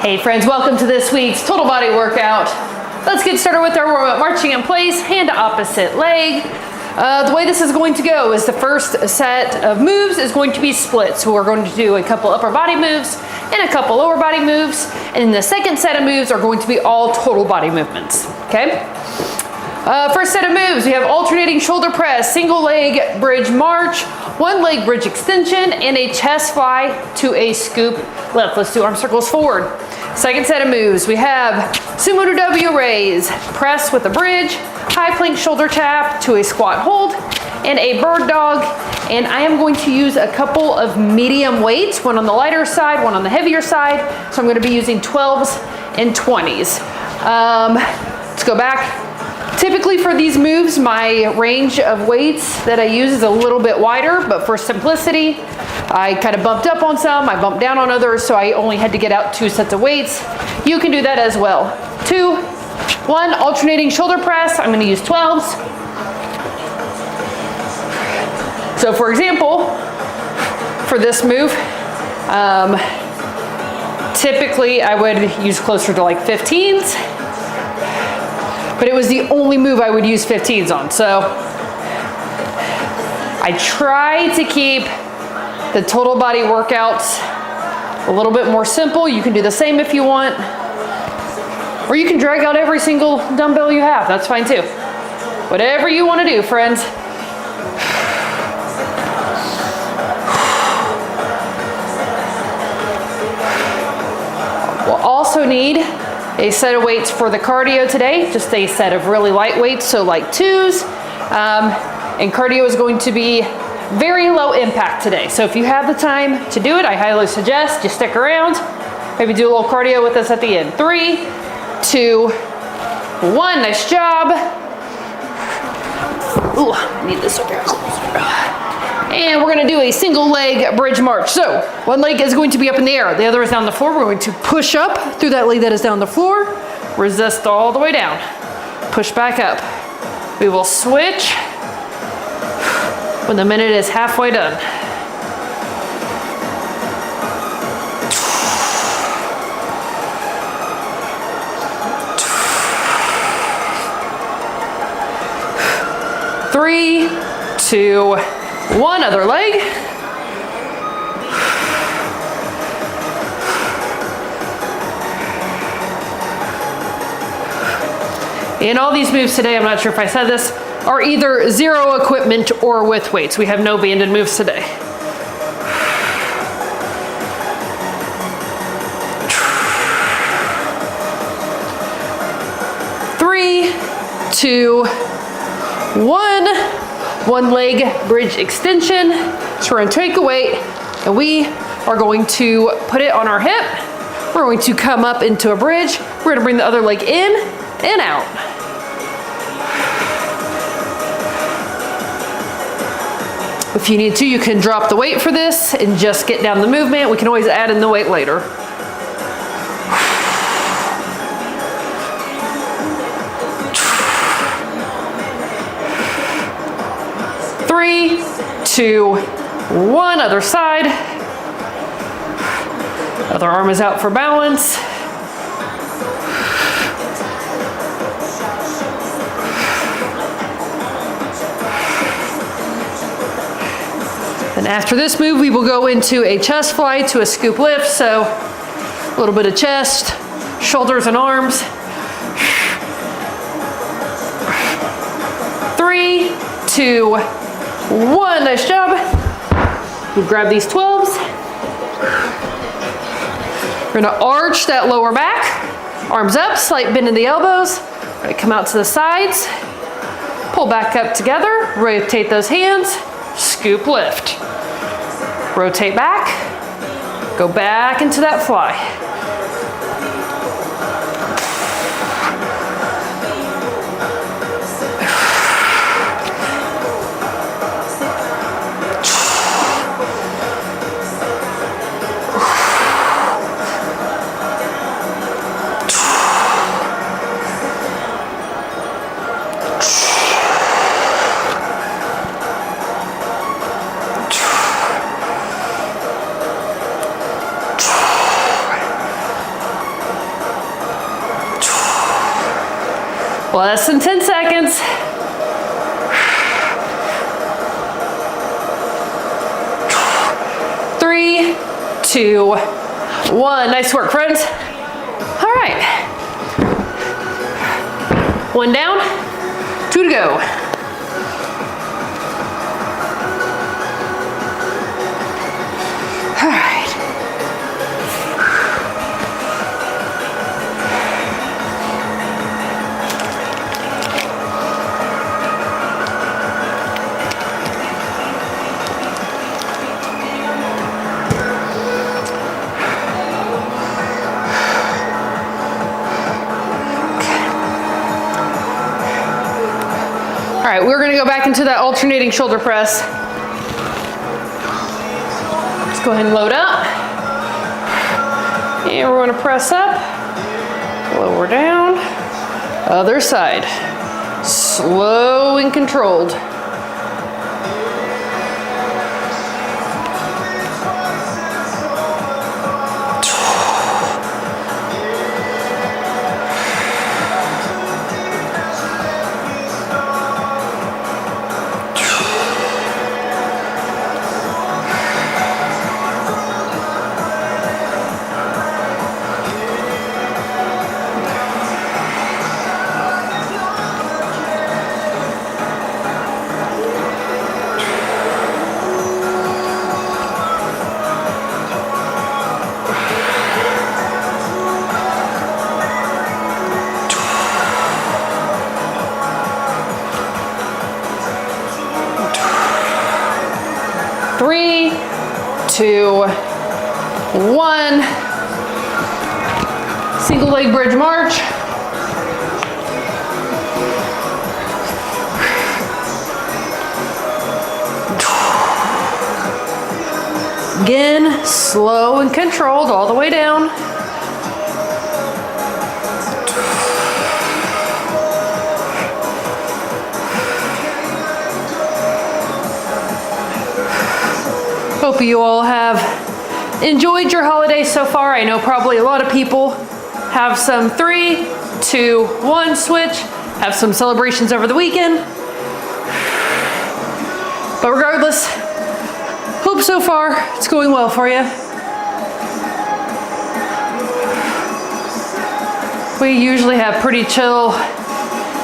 Hey friends, welcome to this week's total body workout. Let's get started with our warm-up. Marching in place, hand to opposite leg. The way this is going to go is the first set of moves is going to be split. So we're going to do a couple upper body moves and a couple lower body moves. And the second set of moves are going to be all total body movements, okay? First set of moves, we have alternating shoulder press, single leg bridge march, one leg bridge extension, and a chest fly to a scoop lift. Let's do arm circles forward. Second set of moves, we have sumo to W raise, press with a bridge, high plank shoulder tap to a squat hold, and a bird dog. And I am going to use a couple of medium weights, one on the lighter side, one on the heavier side. So I'm going to be using 12s and 20s. Let's go back. Typically for these moves, my range of weights that I use is a little bit wider, but for simplicity, I kind of bumped up on some, I bumped down on others, so I only had to get out 2 sets of weights. You can do that as well. 2, 1, alternating shoulder press. I'm going to use 12s. So for example, for this move, typically I would use closer to like 15s. But it was the only move I would use 15s on. So I try to keep the total body workouts a little bit more simple. You can do the same if you want. Or you can drag out every single dumbbell you have. That's fine too. Whatever you want to do, friends. We'll also need a set of weights for the cardio today, just a set of really light weights, so like 2s. And cardio is going to be very low impact today. So if you have the time to do it, I highly suggest you stick around. Maybe do a little cardio with us at the end. 3, 2, 1, nice job. Ooh, I need this over here closer. And we're gonna do a single leg bridge march. So one leg is going to be up in the air, the other is down the floor. We're going to push up through that leg that is down the floor, resist all the way down, push back up. We will switch when the minute is halfway done. Three, 2, 1, other leg. And all these moves today, I'm not sure if I said this, are either zero equipment or with weights. We have no banded moves today. Three, 2, 1. One leg bridge extension. So we're going to take a weight and we are going to put it on our hip. We're going to come up into a bridge. We're going to bring the other leg in and out. If you need to, you can drop the weight for this and just get down the movement. We can always add in the weight later. Three, 2, 1, other side. Other arm is out for balance. And after this move, we will go into a chest fly to a scoop lift. So a little bit of chest, shoulders and arms. 3, 2, 1, nice job. We grab these 12s. We're gonna arch that lower back, arms up, slight bend in the elbows. We're gonna come out to the sides, pull back up together, rotate those hands, scoop lift. Rotate back, go back into that fly. Less than 10 seconds. Three, two, one. Nice work, friends. All right. One down, two to go. All right. All right, we're gonna go back into that alternating shoulder press. Let's go ahead and load up. And we're gonna press up, lower down, other side. Slow and controlled. Three, two, one. Single leg bridge march. Again, slow and controlled all the way down. Hope you all have enjoyed your holidays so far. I know probably a lot of people have some 3, 2, 1 switch, have some celebrations over the weekend. But regardless, hope so far it's going well for you. We usually have pretty chill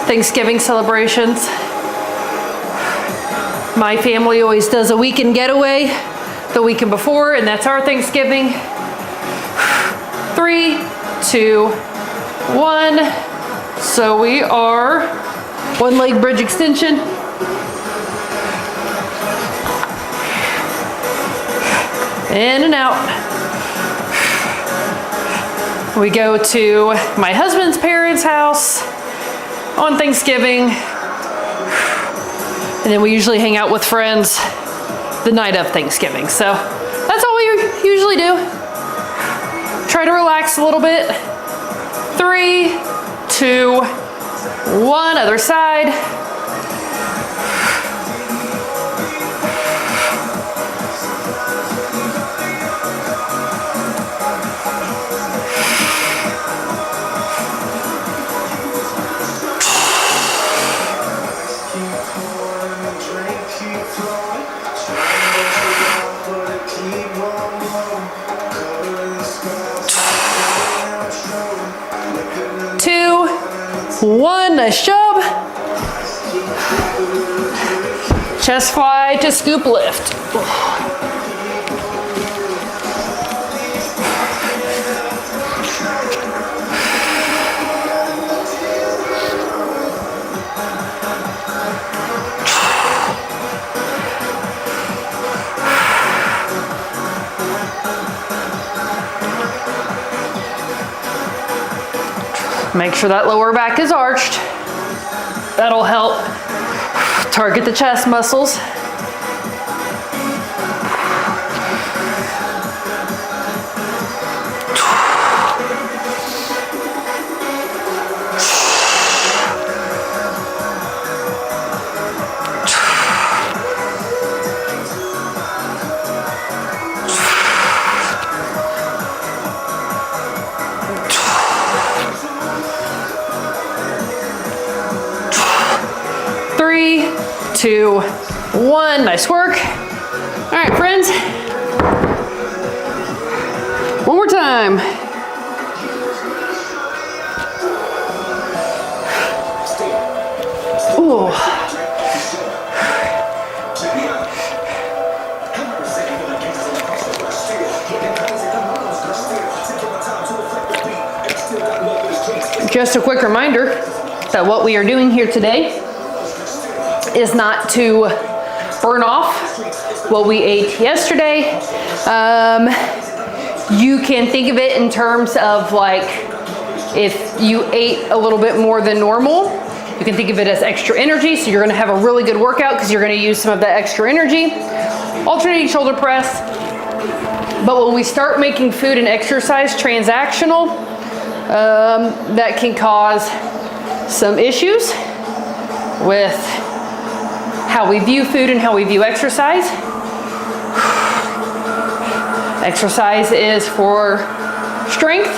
Thanksgiving celebrations. My family always does a weekend getaway the weekend before, and that's our Thanksgiving. 3, 2, 1. So we are one leg bridge extension. In and out. We go to my husband's parents' house on Thanksgiving. And then we usually hang out with friends the night of Thanksgiving. So that's all we usually do. Try to relax a little bit. 3, 2, 1, other side. One, nice job. Chest fly to scoop lift. Make sure that lower back is arched. That'll help target the chest muscles. 2, 1. Nice work. All right, friends. One more time. Ooh. Just a quick reminder that what we are doing here today is not to burn off what we ate yesterday. You can think of it in terms of like if you ate a little bit more than normal, you can think of it as extra energy. So you're gonna have a really good workout because you're gonna use some of that extra energy. Alternating shoulder press. But when we start making food and exercise transactional, that can cause some issues with how we view food and how we view exercise. Exercise is for strength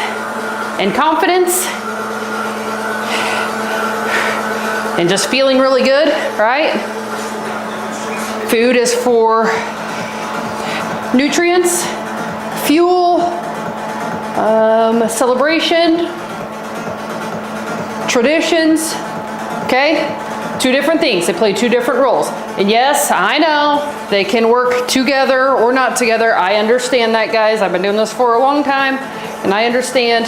and confidence and just feeling really good, right? Food is for nutrients, fuel, celebration, traditions, okay? Two different things. They play two different roles. And yes, I know they can work together or not together. I understand that, guys. I've been doing this for a long time, and I understand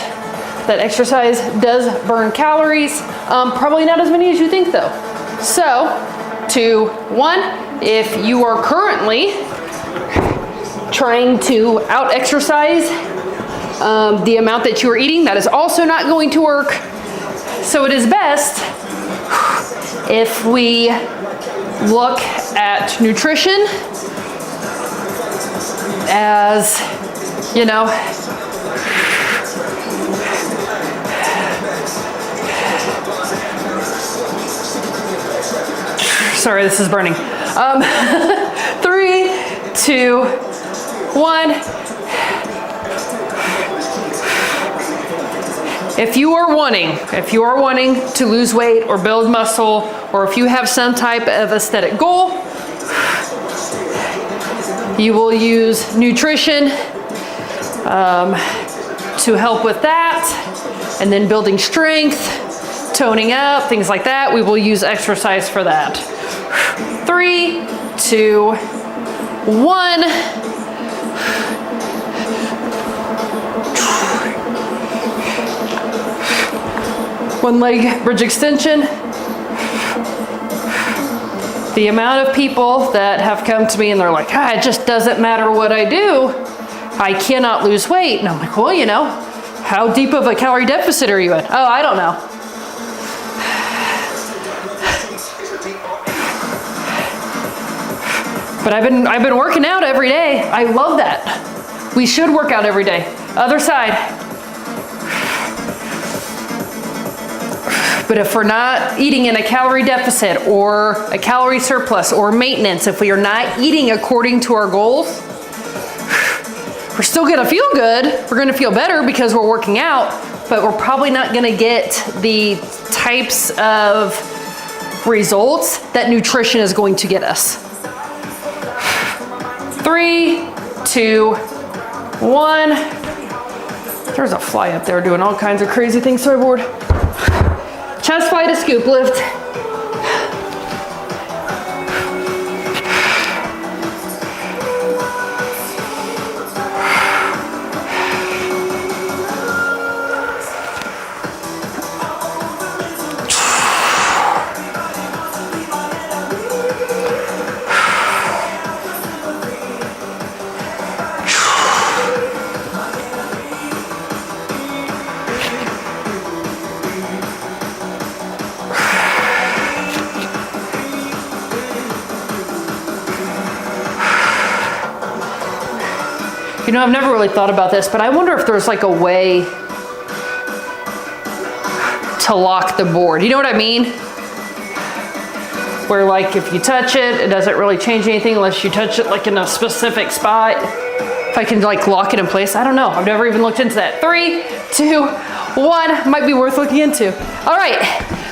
that exercise does burn calories. Probably not as many as you think, though. So, 2, 1, if you are currently trying to out-exercise the amount that you are eating, that is also not going to work. So it is best if we look at nutrition as, you know, sorry, this is burning. 3, 2, 1. If you are wanting to lose weight or build muscle, or if you have some type of aesthetic goal, you will use nutrition to help with that, and then building strength, toning up, things like that. We will use exercise for that. 3, 2, 1. One leg bridge extension. The amount of people that have come to me and they're like, it just doesn't matter what I do, I cannot lose weight. And I'm like, well, you know, how deep of a calorie deficit are you in? Oh, I don't know. But I've been working out every day. I love that. We should work out every day. Other side. But if we're not eating in a calorie deficit or a calorie surplus or maintenance, if we are not eating according to our goals, we're still gonna feel good. We're gonna feel better because we're working out, but we're probably not gonna get the types of results that nutrition is going to get us. 3, 2, 1. There's a fly up there doing all kinds of crazy things, storyboard. Chest fly to scoop lift. You know, I've never really thought about this, but I wonder if there's like a way to lock the board. You know what I mean? Where like if you touch it, it doesn't really change anything unless you touch it like in a specific spot. If I can like lock it in place, I don't know. I've never even looked into that. 3, 2, 1, might be worth looking into. All right,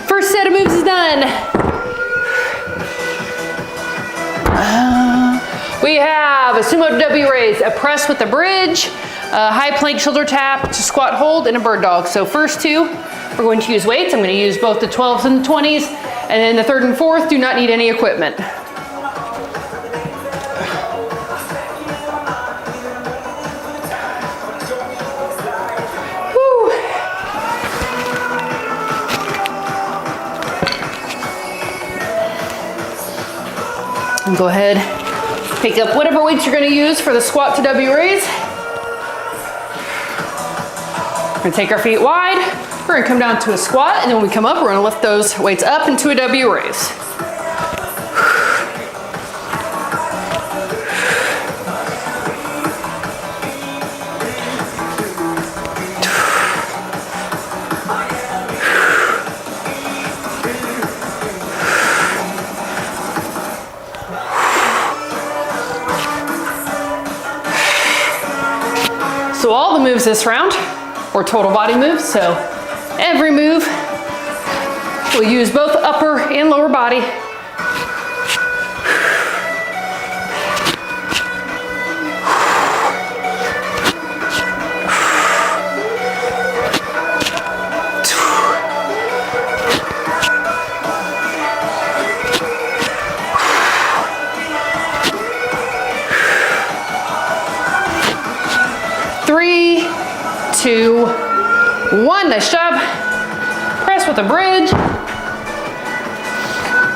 first set of moves is done. We have a sumo W raise, a press with a bridge, a high plank shoulder tap to squat hold, and a bird dog. So first two, we're going to use weights. I'm going to use both the 12s and the 20s, and then the third and fourth do not need any equipment. And go ahead, pick up whatever weights you're going to use for the squat to W raise. We're going to take our feet wide. We're going to come down to a squat, and then when we come up, we're going to lift those weights up into a W raise. So all the moves this round were total body moves. So every move, we'll use both upper and lower body. Three, two, one. Nice job. Press with a bridge.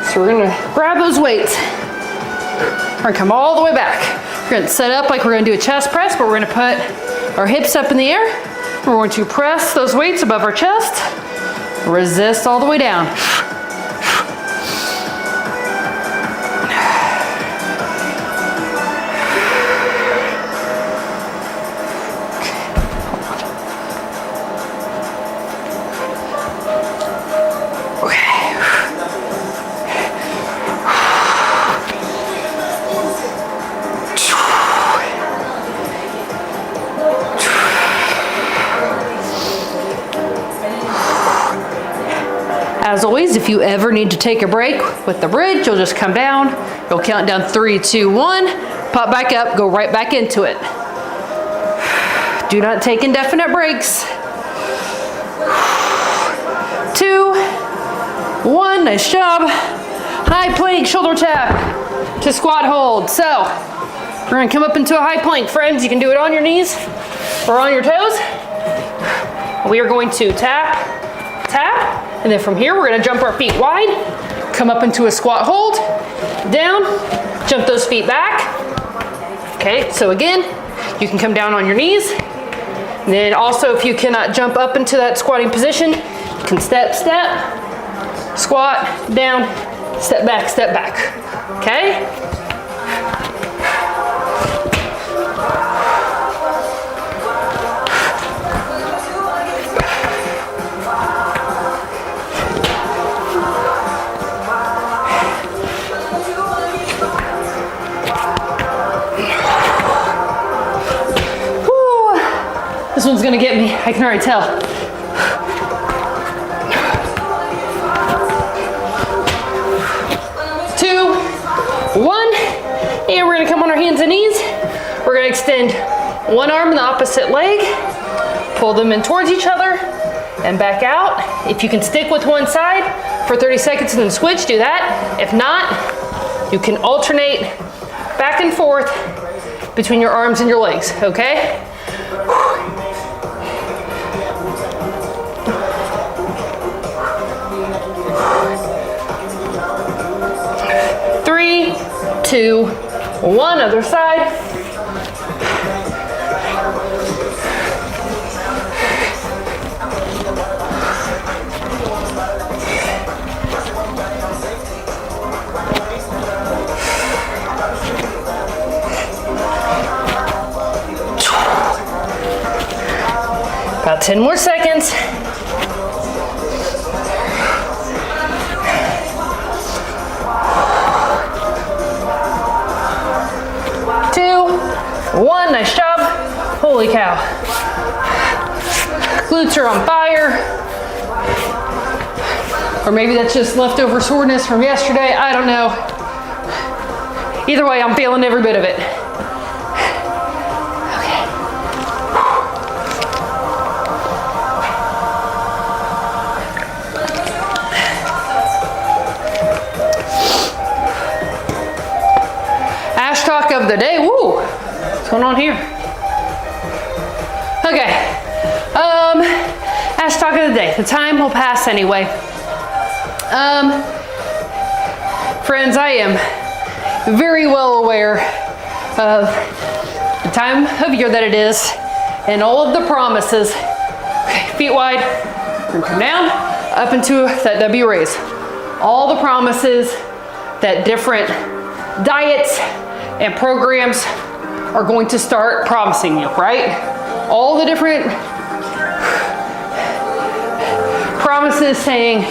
So we're gonna grab those weights. We're gonna come all the way back. We're gonna set up like we're gonna do a chest press, but we're gonna put our hips up in the air. We're going to press those weights above our chest. Resist all the way down. As always, if you ever need to take a break with the bridge, you'll just come down, you'll count down 3, 2, 1, pop back up, go right back into it. Do not take indefinite breaks. 2, 1, nice job. High plank, shoulder tap to squat hold. So, we're gonna come up into a high plank. Friends, you can do it on your knees or on your toes. We are going to tap, tap, and then from here, we're gonna jump our feet wide, come up into a squat hold, down, jump those feet back. Okay, so again, you can come down on your knees. And then also, if you cannot jump up into that squatting position, you can step, step, squat, down, step back, okay? This one's gonna get me, I can already tell. 2, 1, and we're gonna come on our hands and knees. We're gonna extend one arm in the opposite leg, pull them in towards each other, and back out. If you can stick with one side for 30 seconds and then switch, do that. If not, you can alternate back and forth between your arms and your legs, okay? 3, 2, 1, other side. About 10 more seconds. 2, 1, nice job. Holy cow. Glutes are on fire. Or maybe that's just leftover soreness from yesterday, I don't know. Either way, I'm feeling every bit of it. Ash talk of the day. Woo! What's going on here? Okay. Ash talk of the day. The time will pass anyway. Friends, I am very well aware of the time of year that it is and all of the promises. Okay, feet wide, and come down, up into that W raise. All the promises that different diets and programs are going to start promising you, right? All the different promises saying,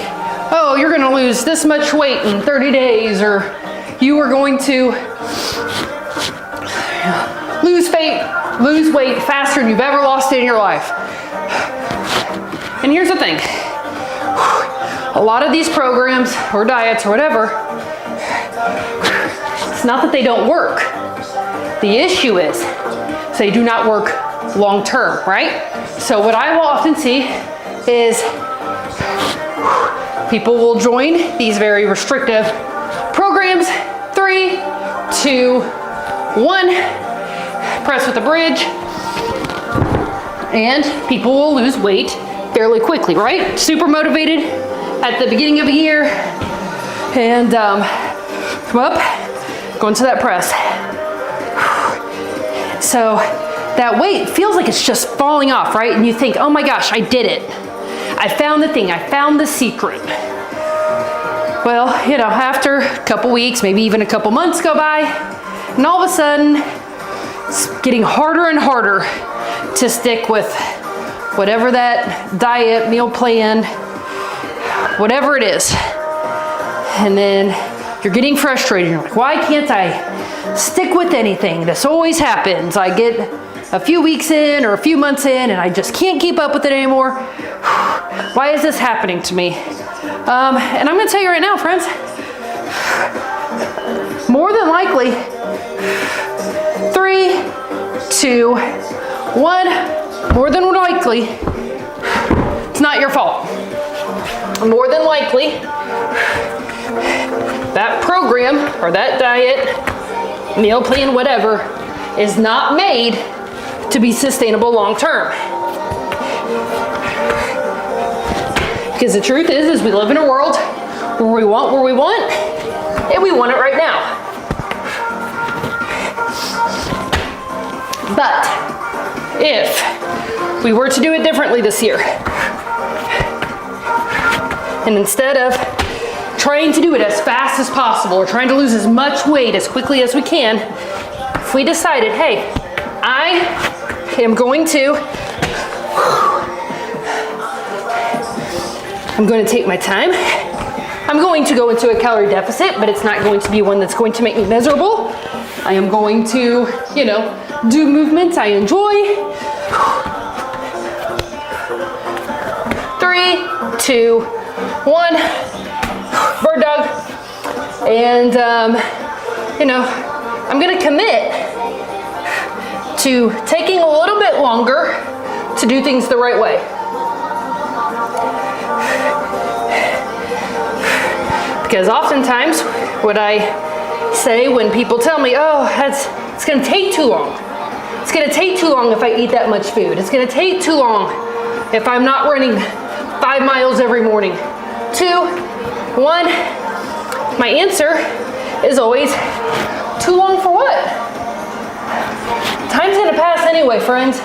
oh, you're gonna lose this much weight in 30 days, or you are going to lose weight faster than you've ever lost it in your life. And here's the thing. A lot of these programs or diets or whatever, it's not that they don't work. The issue is they do not work long term, right? So what I will often see is people will join these very restrictive programs. 3, 2, 1, press with the bridge, and people will lose weight fairly quickly, right? Super motivated at the beginning of a year, and come up, go into that press. So that weight feels like it's just falling off, right? And you think, oh my gosh, I did it. I found the thing, I found the secret. Well, you know, after a couple weeks, maybe even a couple months go by, and all of a sudden, it's getting harder and harder to stick with whatever that diet, meal plan, whatever it is. And then you're getting frustrated. You're like, why can't I stick with anything? This always happens. I get a few weeks in or a few months in and I just can't keep up with it anymore. Why is this happening to me? And I'm gonna tell you right now, friends, more than likely, 3, 2, 1, more than likely, it's not your fault. More than likely, that program or that diet, meal plan, whatever, is not made to be sustainable long term. Because the truth is we live in a world where we want, and we want it right now. But if we were to do it differently this year, and instead of trying to do it as fast as possible or trying to lose as much weight as quickly as we can, if we decided, hey, I am going to take my time. I'm going to go into a calorie deficit, but it's not going to be one that's going to make me miserable. I am going to, do movements I enjoy. 3, 2, 1, bird dog. And, I'm gonna commit to taking a little bit longer to do things the right way. Because oftentimes what I say when people tell me, oh, it's gonna take too long. It's gonna take too long if I eat that much food. It's gonna take too long if I'm not running 5 miles every morning. 2, 1, my answer is always, too long for what? Time's gonna pass anyway, friends.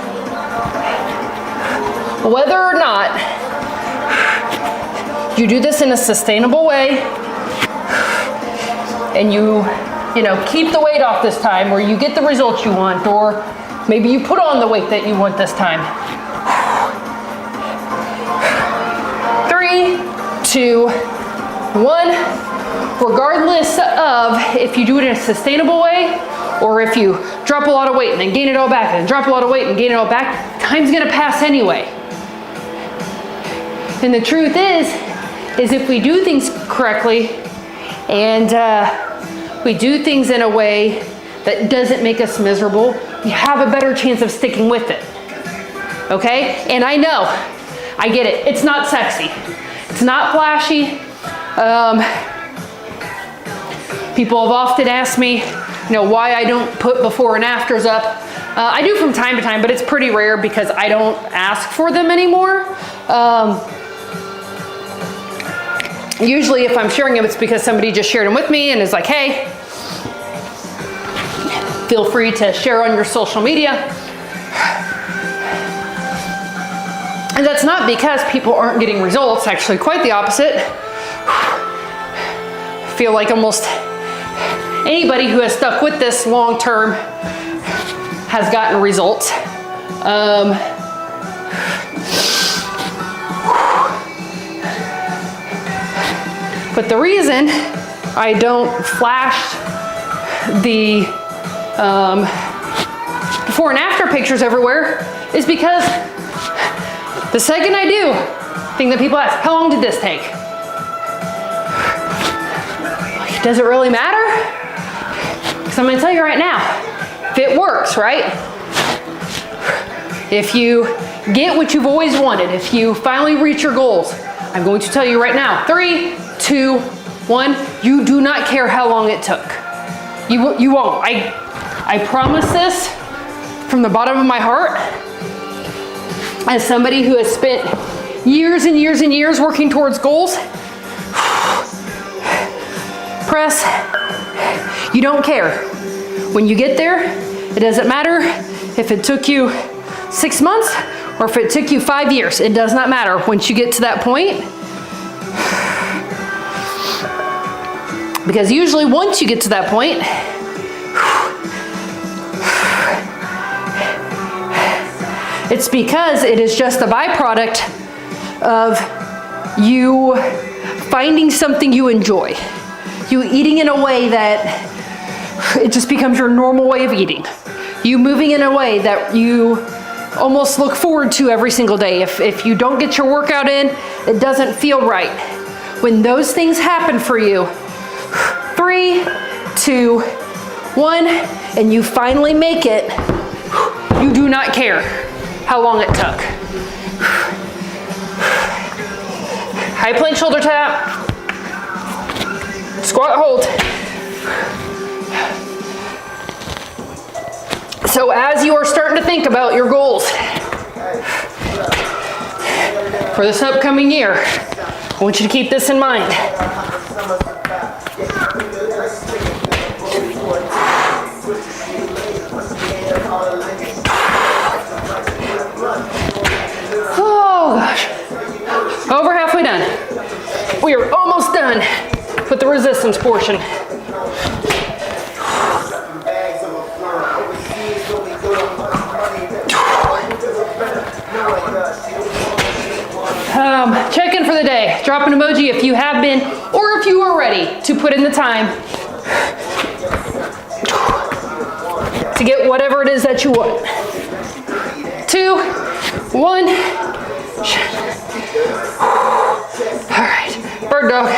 Whether or not you do this in a sustainable way, and you keep the weight off this time, or you get the results you want, or maybe you put on the weight that you want this time. 3, 2, 1, regardless of if you do it in a sustainable way, or if you drop a lot of weight and then gain it all back, and then drop a lot of weight and gain it all back, time's gonna pass anyway. And the truth is if we do things correctly and we do things in a way that doesn't make us miserable, we have a better chance of sticking with it. Okay? And I know, I get it. It's not sexy. It's not flashy. People have often asked me, why I don't put before and afters up. I do from time to time, but it's pretty rare because I don't ask for them anymore. Usually if I'm sharing them, it's because somebody just shared them with me and is like, hey, feel free to share on your social media. And that's not because people aren't getting results, actually quite the opposite. I feel like almost anybody who has stuck with this long term has gotten results. But the reason I don't flash the before and after pictures everywhere is because the second I do, thing that people ask, how long did this take? Does it really matter? Because I'm going to tell you right now, if it works, right? If you get what you've always wanted, if you finally reach your goals, I'm going to tell you right now, 3, 2, 1, you do not care how long it took. You won't. I promise this from the bottom of my heart. As somebody who has spent years and years and years working towards goals, press, you don't care. When you get there, it doesn't matter if it took you 6 months or if it took you 5 years. It does not matter. Once you get to that point, because usually once you get to that point, it's because it is just a byproduct of you finding something you enjoy. You eating in a way that it just becomes your normal way of eating. You moving in a way that you almost look forward to every single day. If you don't get your workout in, it doesn't feel right. When those things happen for you, 3, 2, 1, and you finally make it, you do not care how long it took. High plank shoulder tap. Squat hold. So as you are starting to think about your goals for this upcoming year, I want you to keep this in mind. Oh gosh. Over halfway done. We are almost done with the resistance portion. Check in for the day. Drop an emoji if you have been, or if you are ready to put in the time to get whatever it is that you want. 2, 1. All right, bird dog.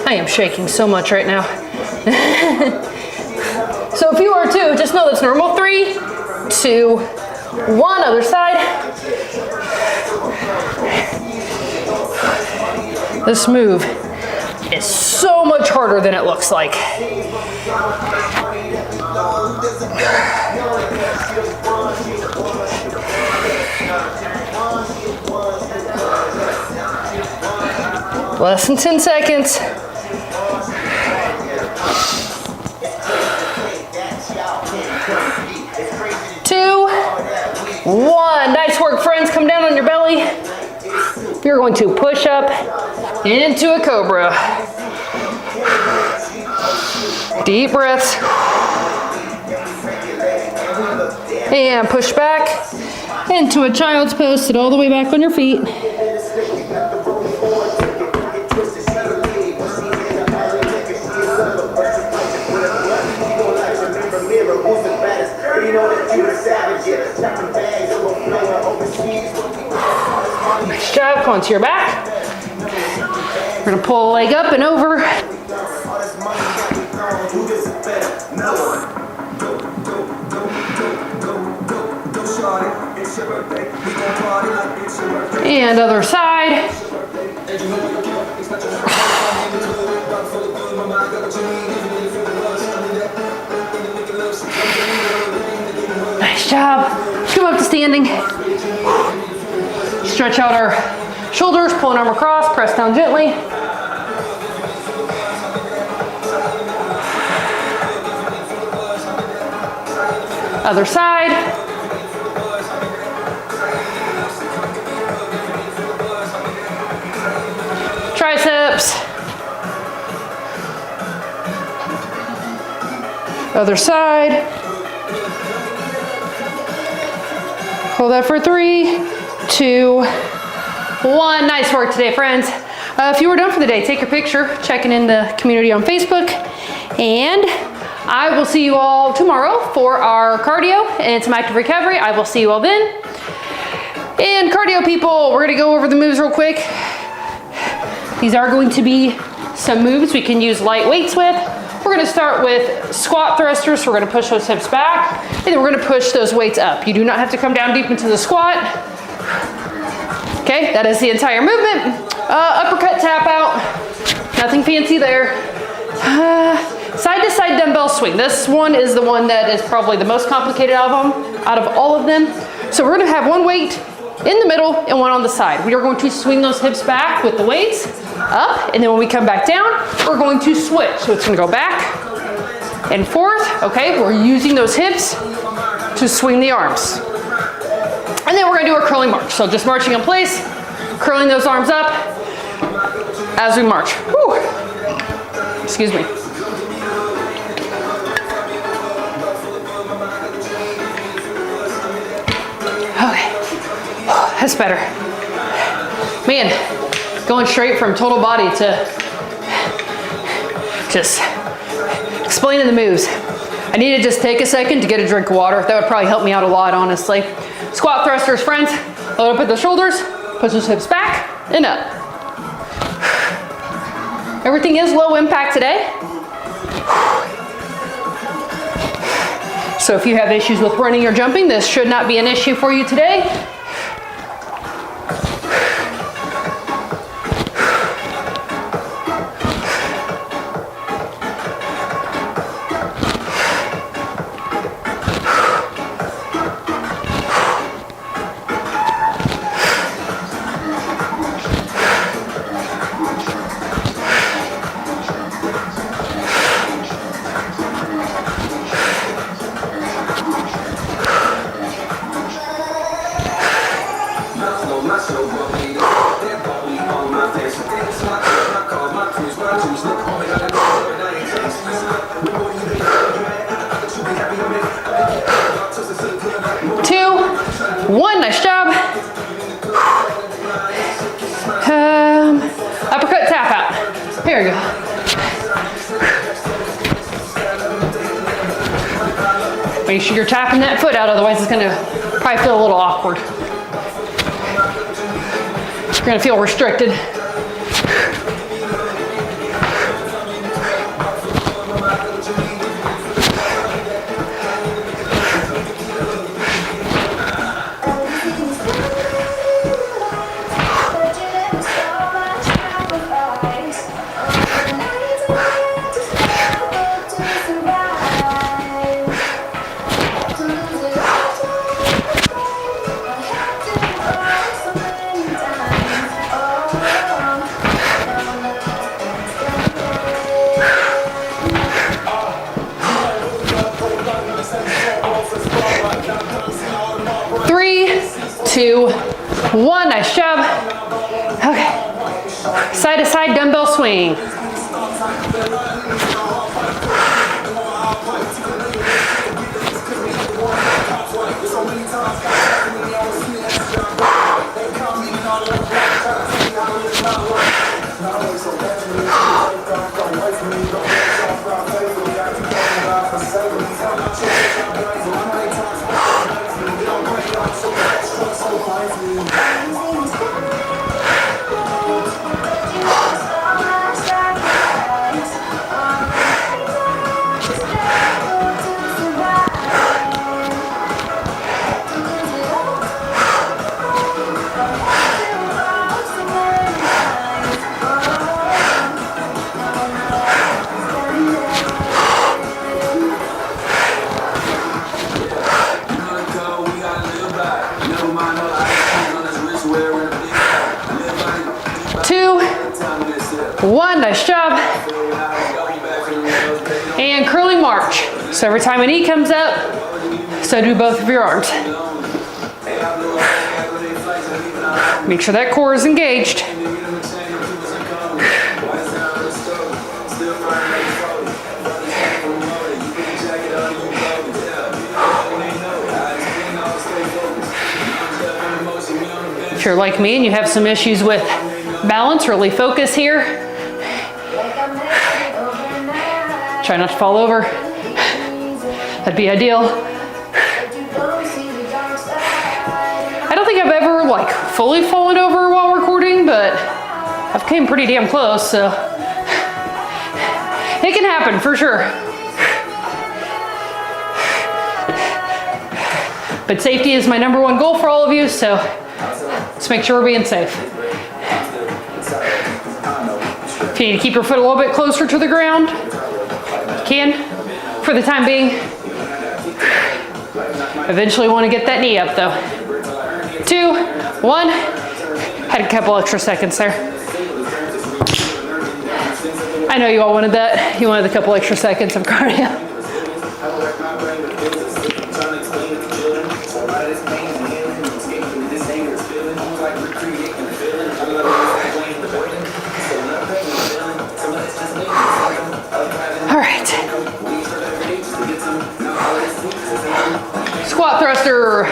I am shaking so much right now. So if you are too, just know that's normal. 3, 2, 1, other side. This move is so much harder than it looks like. Less than 10 seconds. 2, 1. Nice work, friends. Come down on your belly. You're going to push up into a cobra. Deep breaths. And push back into a child's pose. Sit all the way back on your feet. Nice job, come onto your back. We're gonna pull a leg up and over. And other side. Nice job. Come up to standing. Stretch out our shoulders, pull an arm across, press down gently. Other side. Triceps. Other side. Hold that for 3, 2, 1. Nice work today, friends. If you were done for the day, take your picture, checking in the community on Facebook, and I will see you all tomorrow for our cardio and some active recovery. I will see you all then. And cardio people, we're gonna go over the moves real quick. These are going to be some moves we can use light weights with. We're gonna start with squat thrusters. So we're gonna push those hips back, and then we're gonna push those weights up. You do not have to come down deep into the squat. Okay, that is the entire movement. Uppercut tap out, nothing fancy there. Side to side dumbbell swing. This one is the one that is probably the most complicated out of all of them. So we're gonna have one weight in the middle and one on the side. We are going to swing those hips back with the weights up, and then when we come back down, we're going to switch. So it's gonna go back and forth. Okay, we're using those hips to swing the arms. And then we're gonna do a curling march. So just marching in place, curling those arms up as we march. Whew. Excuse me. Okay, that's better. Man, going straight from total body to just explaining the moves. I need to just take a second to get a drink of water. That would probably help me out a lot, honestly. Squat thrusters, friends. Load up at the shoulders, push those hips back and up. Everything is low impact today. So if you have issues with running or jumping, this should not be an issue for you today. One, nice job. Uppercut tap out. Here we go. Make sure you're tapping that foot out, otherwise it's gonna probably feel a little awkward. You're gonna feel restricted. Two, one, nice job. Okay, side to side dumbbell swing. One, nice job. And curling march. So every time a knee comes up, so do both of your arms. Make sure that core is engaged. If you're like me and you have some issues with balance, really focus here. Try not to fall over. That'd be ideal. I don't think I've ever like fully fallen over while recording, but I've came pretty damn close, so it can happen for sure. But safety is my #1 goal for all of you, so let's make sure we're being safe. If you need to keep your foot a little bit closer to the ground, you can, for the time being. Eventually want to get that knee up though. 2, 1, had a couple extra seconds there. I know you all wanted that. You wanted a couple extra seconds of cardio. All right. Squat thruster.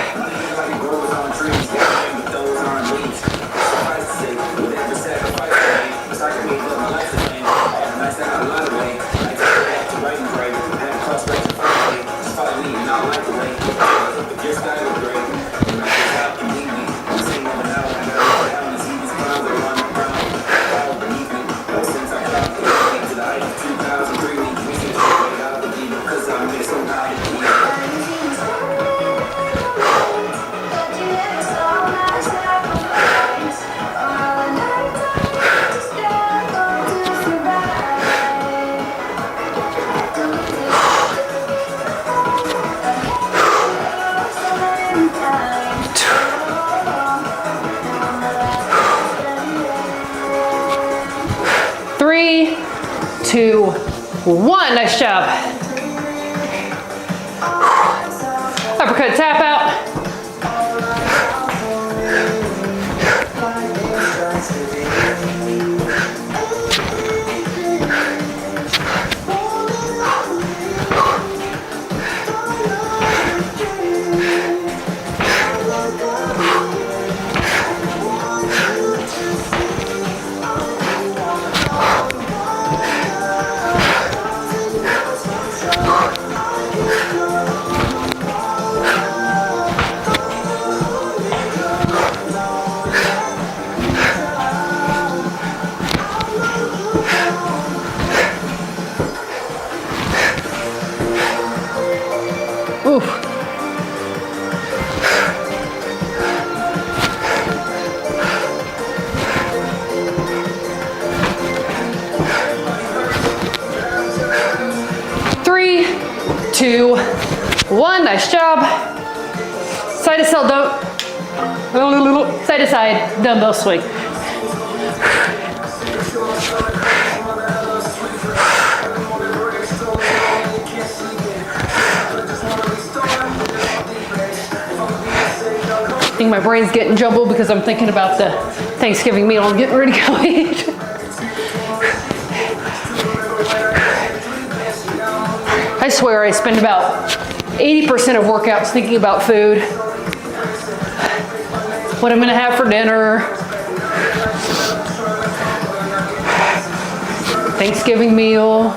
Three, 2, 1. Nice job. Uppercut tap out. Oof. Three, 2, 1. Nice job. Side to side dumbbell swing. I think my brain's getting jumbled because I'm thinking about the Thanksgiving meal I'm getting ready to go eat. I swear I spend about 80% of workouts thinking about food. What I'm gonna have for dinner. Thanksgiving meal.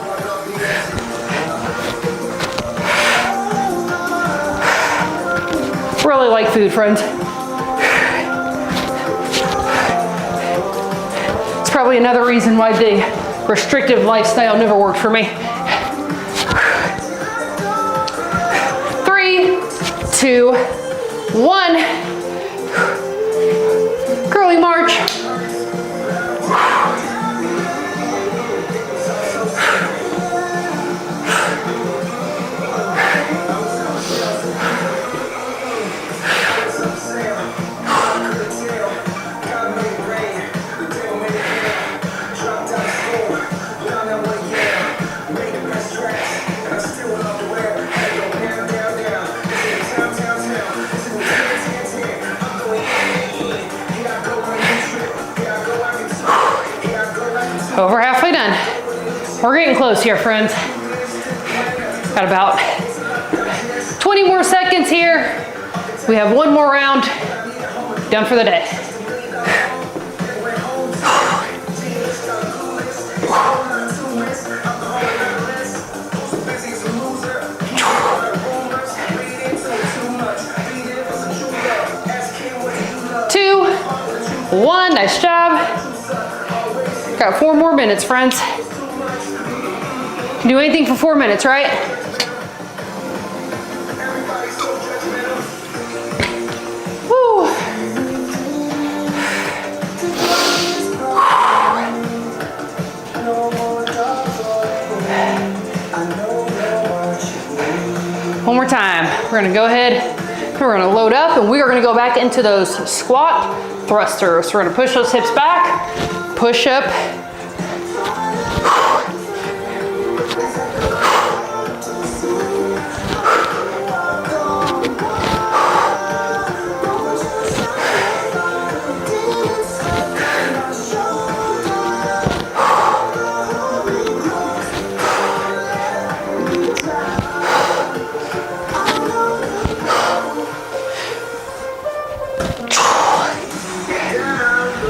Really like food, friends. probably another reason why the restrictive lifestyle never worked for me. 3, 2, 1. Curly march. Over halfway done. We're getting close here, friends. Got about 20 more seconds here. We have one more round. Done for the day. Two, one, nice job. Got 4 more minutes, friends. Do anything for 4 minutes, right? Woo. One more time. We're gonna go ahead, we're gonna load up, and we are gonna go back into those squat thrusters. We're gonna push those hips back, push up.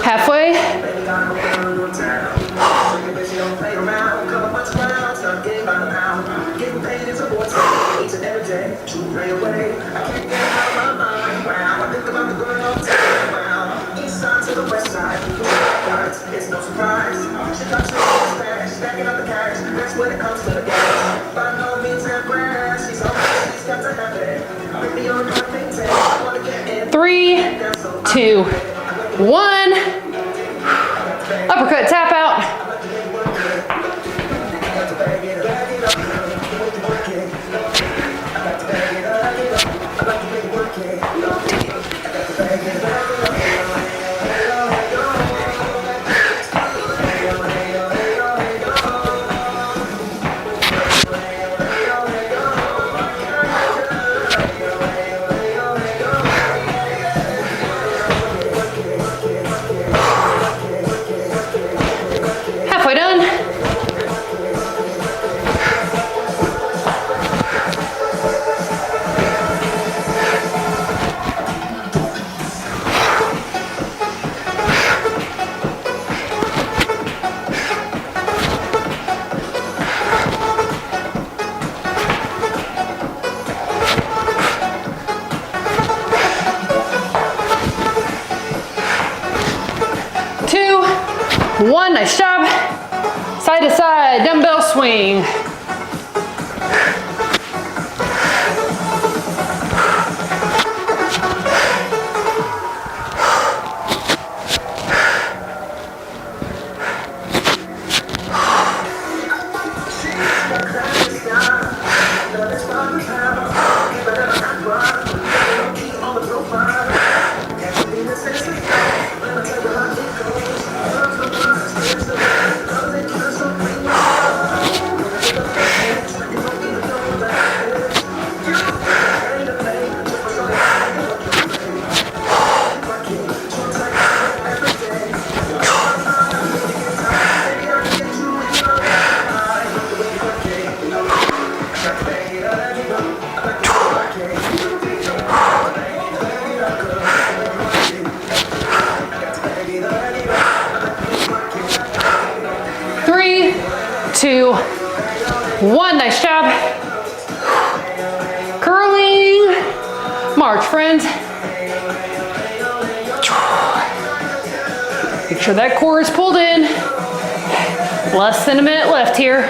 Halfway. Three, 2, 1. Uppercut tap out. Halfway done. Two, 1, nice job. Side to side, dumbbell swing. Three, 2, 1, nice job. Curling march, friends. Make sure that core is pulled in. Less than a minute left here.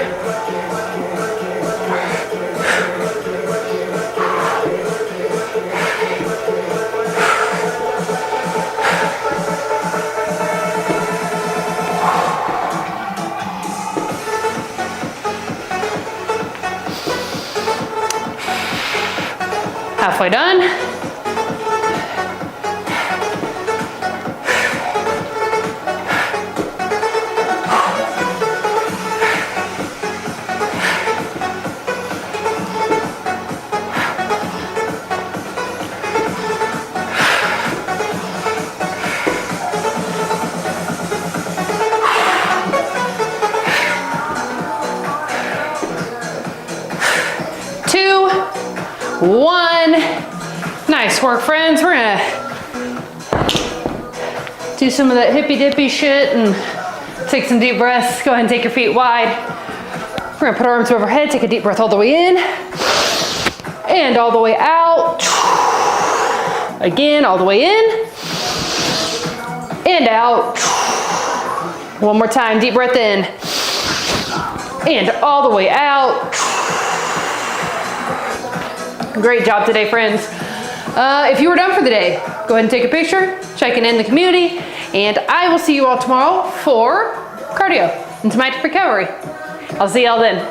Halfway done. Two, one. Nice work, friends. We're gonna do some of that hippy dippy shit and take some deep breaths. Go ahead and take your feet wide. We're gonna put our arms overhead, take a deep breath all the way in and all the way out. Again, all the way in and out. One more time, deep breath in and all the way out. Great job today, friends. If you were done for the day, go ahead and take a picture, check in the community, and I will see you all tomorrow for cardio and some active recovery. I'll see y'all then.